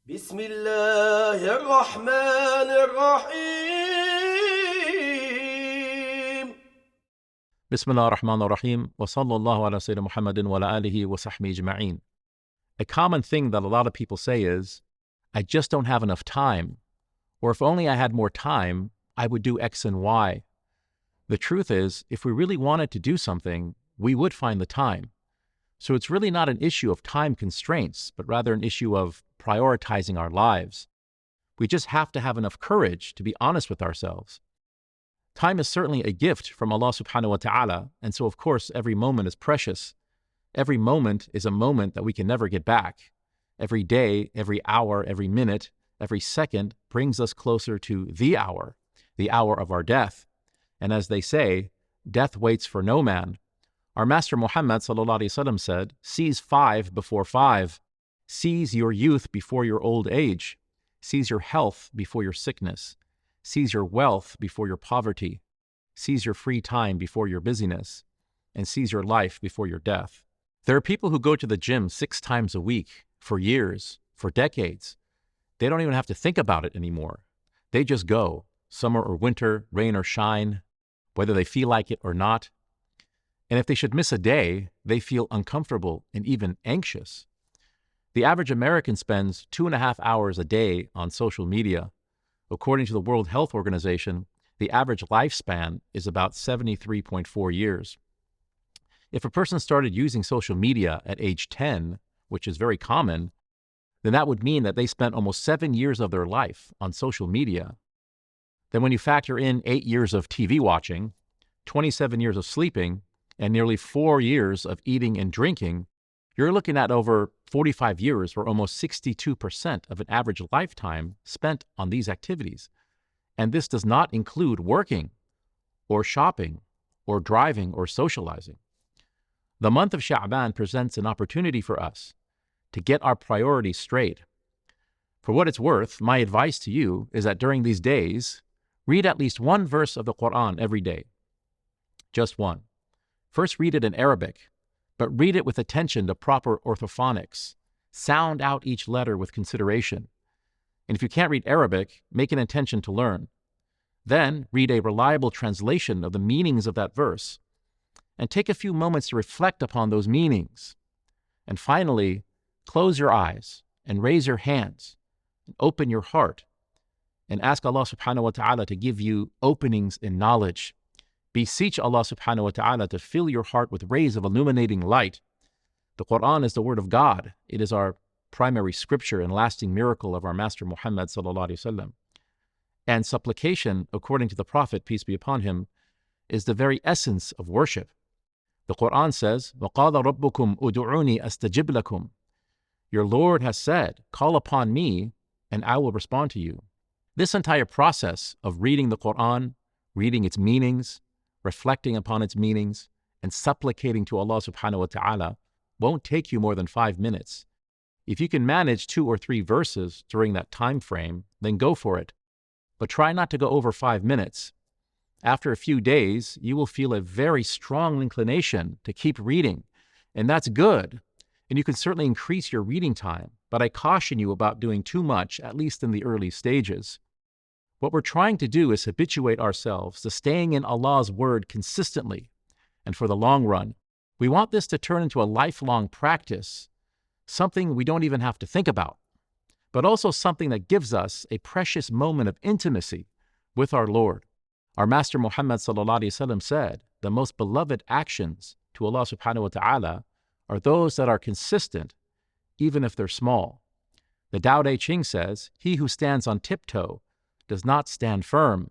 بسم الله الرحمن الرحيم. Bismillah ar-Rahman ar-Rahim, wa sallallahu ala Sayyidina Muhammadin wa ala alihi wa sahbihi ajma'een. A common thing that a lot of people say is, I just don't have enough time, or if only I had more time, I would do X and Y. The truth is, if we really wanted to do something, we would find the time. So it's really not an issue of time constraints, but rather an issue of prioritizing our lives. We just have to have enough courage to be honest with ourselves. Time is certainly a gift from Allah subhanahu wa ta'ala, and so of course every moment is precious. Every moment is a moment that we can never get back. Every day, every hour, every minute, every second brings us closer to the hour of our death. And as they say, death waits for no man. Our Master Muhammad sallallahu alaihi wasallam said, seize 5 before 5. Seize your youth before your old age. Seize your health before your sickness. Seize your wealth before your poverty. Seize your free time before your busyness. And seize your life before your death. There are people who go to the gym 6 times a week, for years, for decades. They don't even have to think about it anymore. They just go, summer or winter, rain or shine, whether they feel like it or not. And if they should miss a day, they feel uncomfortable and even anxious. The average American spends 2.5 hours a day on social media. According to the World Health Organization, the average lifespan is about 73.4 years. If a person started using social media at age 10, which is very common, then that would mean that they spent almost 7 years of their life on social media. Then when you factor in 8 years of TV watching, 27 years of sleeping, and nearly 4 years of eating and drinking, you're looking at over 45 years or almost 62% of an average lifetime spent on these activities. And this does not include working or shopping or driving or socializing. The month of Sha'ban presents an opportunity for us to get our priorities straight. For what it's worth, my advice to you is that during these days, read at least one verse of the Qur'an every day. Just one. First read it in Arabic, but read it with attention to proper orthophonics. Sound out each letter with consideration. And if you can't read Arabic, make an intention to learn. Then read a reliable translation of the meanings of that verse, and take a few moments to reflect upon those meanings. And finally, close your eyes and raise your hands and open your heart and ask Allah subhanahu wa ta'ala to give you openings in knowledge. Beseech Allah subhanahu wa ta'ala to fill your heart with rays of illuminating light. The Qur'an is the word of God. It is our primary scripture and lasting miracle of our Master Muhammad sallallahu alaihi wasallam. And supplication, according to the Prophet, peace be upon him, is the very essence of worship. The Qur'an says, وَقَالَ رَبُّكُمْ أُدْعُونِي أَسْتَجِبْ لَكُمْ. Your Lord has said, call upon me and I will respond to you. This entire process of reading the Qur'an, reading its meanings, reflecting upon its meanings, and supplicating to Allah subhanahu wa ta'ala won't take you more than 5 minutes. If you can manage 2 or 3 verses during that time frame, then go for it. But try not to go over 5 minutes. After a few days, you will feel a very strong inclination to keep reading, and that's good. And you can certainly increase your reading time, but I caution you about doing too much, at least in the early stages. What we're trying to do is habituate ourselves to staying in Allah's word consistently and for the long run. We want this to turn into a lifelong practice, something we don't even have to think about, but also something that gives us a precious moment of intimacy with our Lord. Our Master Muhammad sallallahu alaihi wasallam said, the most beloved actions to Allah subhanahu wa ta'ala are those that are consistent, even if they're small. The Tao Te Ching says, he who stands on tiptoe does not stand firm.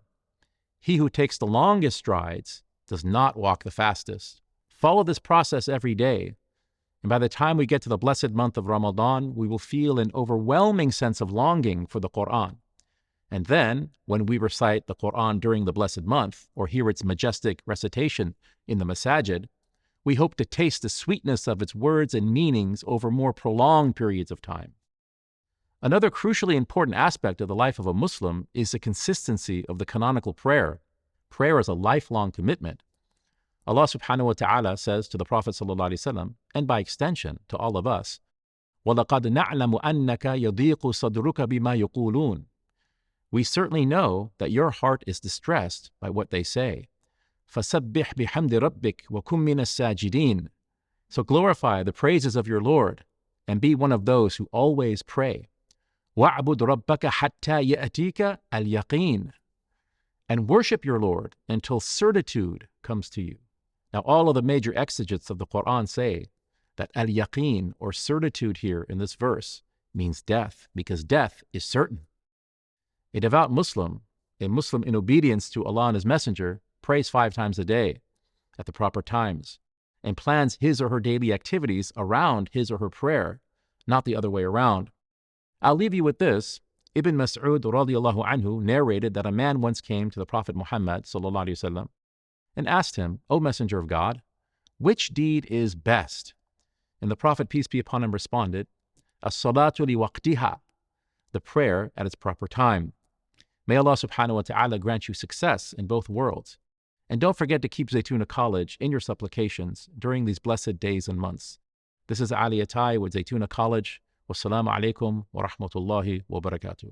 He who takes the longest strides does not walk the fastest. Follow this process every day, and by the time we get to the blessed month of Ramadan, we will feel an overwhelming sense of longing for the Qur'an. And then, when we recite the Qur'an during the blessed month, or hear its majestic recitation in the masajid, we hope to taste the sweetness of its words and meanings over more prolonged periods of time. Another crucially important aspect of the life of a Muslim is the consistency of the canonical prayer. Prayer is a lifelong commitment. Allah subhanahu wa ta'ala says to the Prophet sallallahu alaihi wasallam, and by extension to all of us, وَلَقَدْ نَعْلَمُ أَنَّكَ يَضِيقُ صَدْرُكَ بِمَا يَقُولُونَ. We certainly know that your heart is distressed by what they say. فَسَبِّحْ بِحَمْدِ رَبِّكَ وَكُن مِّنَ السَّاجِدِينَ. So glorify the praises of your Lord and be one of those who always pray. وَاعْبُدْ رَبَّكَ حَتَّى يَأْتِيكَ الْيَقِينَ. And worship your Lord until certitude comes to you. Now, all of the major exegetes of the Qur'an say that al-yaqeen, or certitude here in this verse, means death, because death is certain. A devout Muslim, a Muslim in obedience to Allah and His Messenger, prays 5 times a day at the proper times and plans his or her daily activities around his or her prayer, not the other way around. I'll leave you with this. Ibn Mas'ud radiallahu anhu narrated that a man once came to the Prophet Muhammad sallallahu alaihi wasallam and asked him, O Messenger of God, which deed is best? And the Prophet, peace be upon him, responded, As-salatu li waqtiha, the prayer at its proper time. May Allah subhanahu wa ta'ala grant you success in both worlds. And don't forget to keep Zaytuna College in your supplications during these blessed days and months. This is Ali Ataie with Zaytuna College. Wassalamu alaikum wa rahmatullahi wa barakatuh.